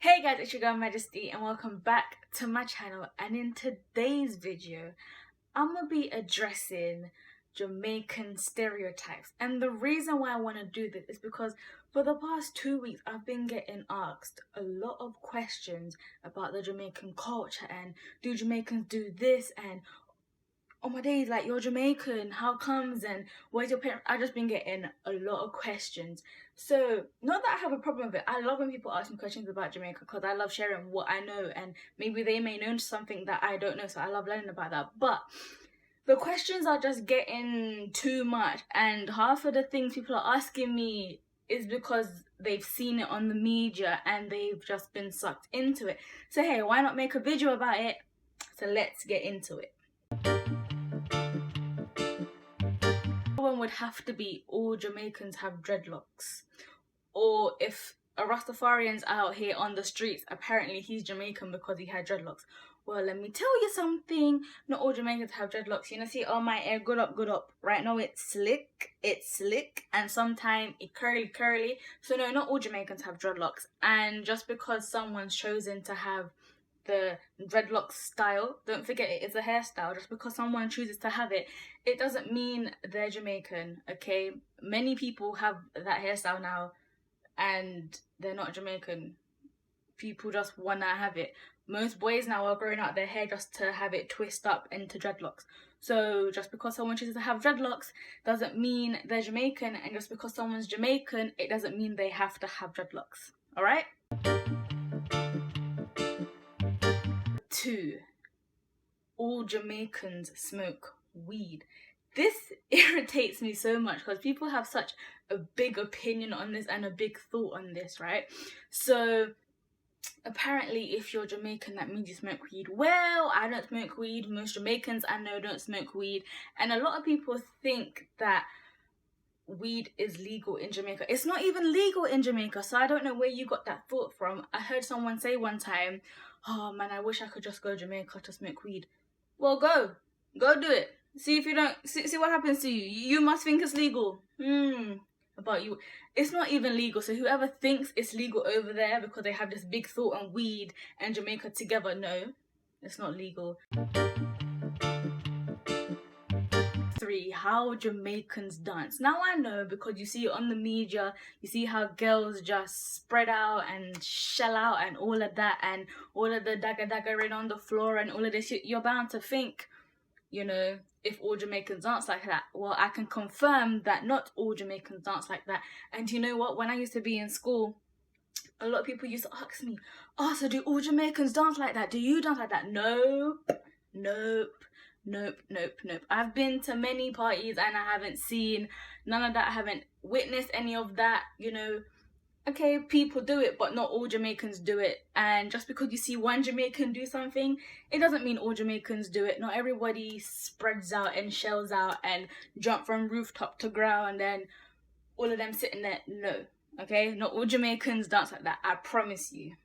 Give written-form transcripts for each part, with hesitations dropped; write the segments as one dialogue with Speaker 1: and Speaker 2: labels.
Speaker 1: Hey guys, it's your girl Majestie and welcome back to my channel, and in today's video I'm gonna be addressing Jamaican stereotypes. And the reason why I want to do this is because for the past 2 weeks I've been getting asked a lot of questions about the Jamaican culture and do Jamaicans do this, and oh my days, like, you're Jamaican, how comes, and where's your parents? I've just been getting a lot of questions. So, not that I have a problem with it. I love when people ask me questions about Jamaica because I love sharing what I know, and maybe they may know something that I don't know, so I love learning about that. But the questions are just getting too much, and half of the things people are asking me is because they've seen it on the media and they've just been sucked into it. So hey, why not make a video about it? So let's get into it. One would have to be all Jamaicans have dreadlocks, or if a Rastafarian's out here on the streets, apparently he's Jamaican because he had dreadlocks. Well, let me tell you something, not all Jamaicans have dreadlocks. You know, see all my hair good up. Right now it's slick, and sometimes it curly. So no, not all Jamaicans have dreadlocks. And just because someone's chosen to have the dreadlock style, don't forget it is a hairstyle. Just because someone chooses to have it, it doesn't mean they're Jamaican, okay? Many people have that hairstyle now and they're not Jamaican. People just wanna have it. Most boys now are growing out their hair just to have it twist up into dreadlocks. So just because someone chooses to have dreadlocks doesn't mean they're Jamaican, and just because someone's Jamaican, it doesn't mean they have to have dreadlocks, alright? 2. All Jamaicans smoke weed. This irritates me so much because people have such a big opinion on this and a big thought on this, right? So apparently if you're Jamaican, that means you smoke weed. Well, I don't smoke weed. Most Jamaicans I know don't smoke weed, and a lot of people think that weed is legal in Jamaica. It's not even legal in Jamaica, so I don't know where you got that thought from. I heard someone say one time, oh man, I wish I could just go to Jamaica to smoke weed. Well, go do it. See if you don't see what happens to you. You must think it's legal. About you, it's not even legal. So whoever thinks it's legal over there because they have this big thought on weed and Jamaica together, no, it's not legal. 3. How Jamaicans dance. Now I know because you see it on the media, you see how girls just spread out and shell out and all of that, and all of the daggering on the floor and all of this. You're bound to think, you know, if all Jamaicans dance like that. Well, I can confirm that not all Jamaicans dance like that. And you know what? When I used to be in school, a lot of people used to ask me, oh, so do all Jamaicans dance like that? Do you dance like that? Nope. I've been to many parties and I haven't seen none of that. I haven't witnessed any of that, you know. Okay, people do it, but not all Jamaicans do it. And just because you see one Jamaican do something, it doesn't mean all Jamaicans do it. Not everybody spreads out and shells out and jump from rooftop to ground and all of them sitting there. No, okay? Not all Jamaicans dance like that, I promise you.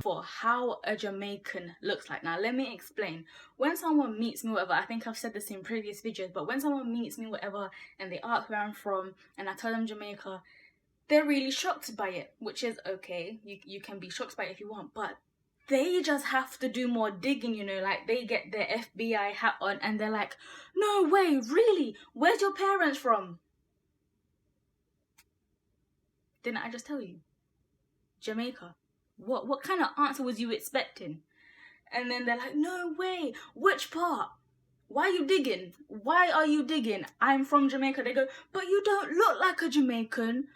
Speaker 1: For how a Jamaican looks like. Now let me explain. When someone meets me, whatever, I think I've said this in previous videos, but when someone meets me, whatever, and they ask where I'm from and I tell them Jamaica, they're really shocked by it, which is okay. You can be shocked by it if you want, but they just have to do more digging, you know. Like, they get their FBI hat on and they're like, no way, really? Where's your parents from? Didn't I just tell you? Jamaica. What kind of answer was you expecting? And then they're like, no way, which part? Why are you digging? Why are you digging? I'm from Jamaica. They go, but you don't look like a Jamaican.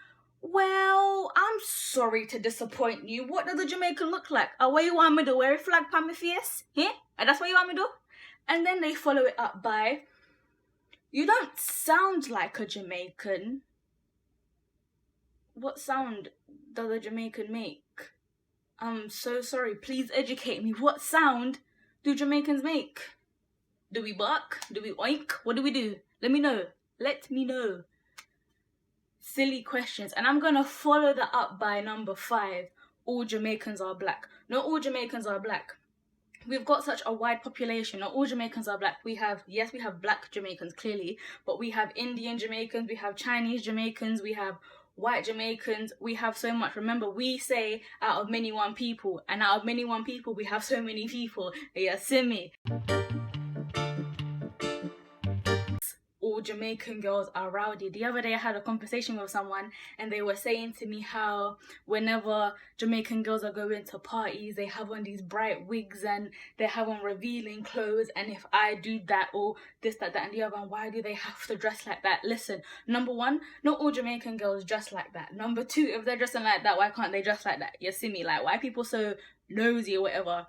Speaker 1: Well, I'm sorry to disappoint you. What does a Jamaican look like? Oh, what you want me to wear a flag on my face? Yeah? And that's what you want me to do? And then they follow it up by, you don't sound like a Jamaican. What sound does a Jamaican make? I'm so sorry, please educate me. What sound do Jamaicans make? Do we bark? Do we oink? What do we do? Let me know. Silly questions. And I'm gonna follow that up by number 5. All Jamaicans are black. Not all Jamaicans are black. We've got such a wide population. Not all Jamaicans are black. We have black Jamaicans, clearly, but we have Indian Jamaicans, we have Chinese Jamaicans, we have white Jamaicans, we have so much. Remember, we say out of many one people, and out of many one people, we have so many people. Yeah, see me. All Jamaican girls are rowdy. The other day I had a conversation with someone and they were saying to me how whenever Jamaican girls are going to parties, they have on these bright wigs and they have on revealing clothes, and if I do that or this, that, and the other, why do they have to dress like that? Listen, number one, not all Jamaican girls dress like that. Number two, if they're dressing like that, why can't they dress like that? You see me? Like, why are people so nosy or whatever?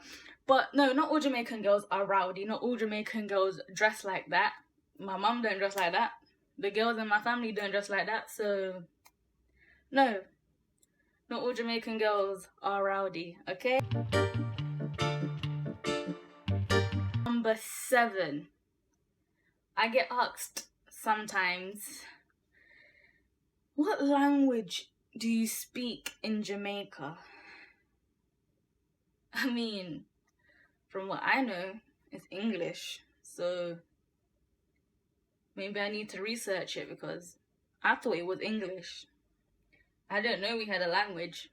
Speaker 1: But no, not all Jamaican girls are rowdy. Not all Jamaican girls dress like that. My mum don't dress like that. The girls in my family don't dress like that. So, no. Not all Jamaican girls are rowdy, okay? Number 7. I get asked sometimes, what language do you speak in Jamaica? I mean, from what I know, it's English. So maybe I need to research it because I thought it was English. I don't know we had a language.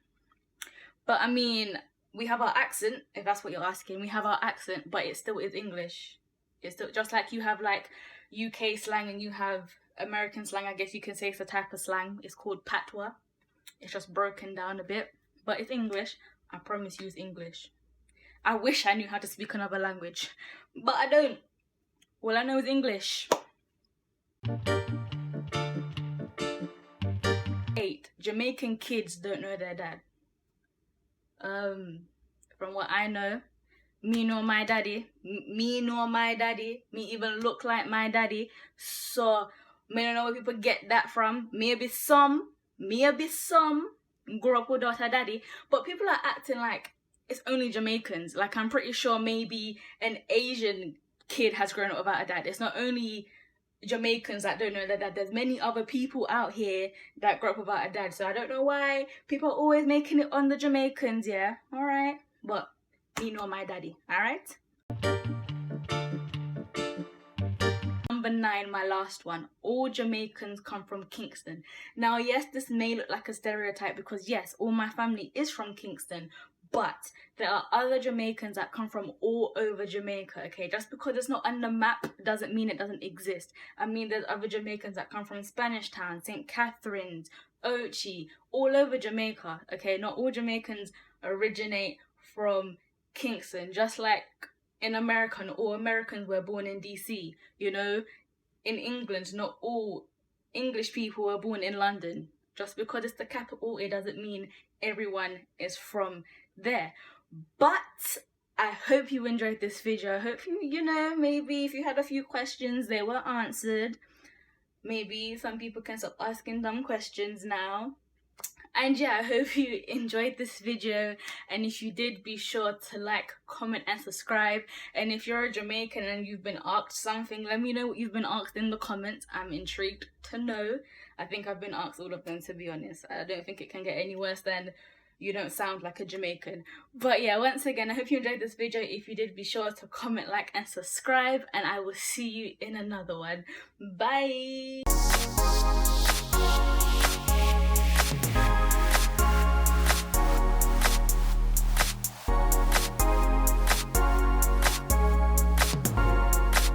Speaker 1: But I mean, we have our accent, if that's what you're asking. We have our accent, but it still is English. It's still just like you have like UK slang and you have American slang. I guess you can say it's a type of slang. It's called patois. It's just broken down a bit. But it's English. I promise you it's English. I wish I knew how to speak another language. But I don't. All I know is English. 8. Jamaican kids don't know their dad. From what I know, me know my daddy. Me know my daddy. Me even look like my daddy. So, me don't know where people get that from. Maybe some grew up without a daddy. But people are acting like it's only Jamaicans. Like, I'm pretty sure maybe an Asian kid has grown up without a dad. It's not only Jamaicans that don't know their dad. There's many other people out here that grew up without a dad. So I don't know why people are always making it on the Jamaicans, yeah? Alright. But me know my daddy, alright? Number 9, my last one. All Jamaicans come from Kingston. Now, yes, this may look like a stereotype because, yes, all my family is from Kingston. But there are other Jamaicans that come from all over Jamaica, okay? Just because it's not on the map doesn't mean it doesn't exist. I mean, there's other Jamaicans that come from Spanish Town, St. Catharines, Ochi, all over Jamaica, okay? Not all Jamaicans originate from Kingston. Just like in America, not all Americans were born in DC, you know? In England, not all English people were born in London. Just because it's the capital, it doesn't mean everyone is from there. But I hope you enjoyed this video. I hope you know, maybe if you had a few questions, they were answered. Maybe some people can stop asking dumb questions now. And yeah, I hope you enjoyed this video, and if you did, be sure to like, comment and subscribe. And if you're a Jamaican and you've been asked something, let me know what you've been asked in the comments. I'm intrigued to know. I think I've been asked all of them, to be honest. I don't think it can get any worse than you don't sound like a Jamaican. But yeah, once again, I hope you enjoyed this video. If you did, be sure to comment, like and subscribe, and I will see you in another one. Bye.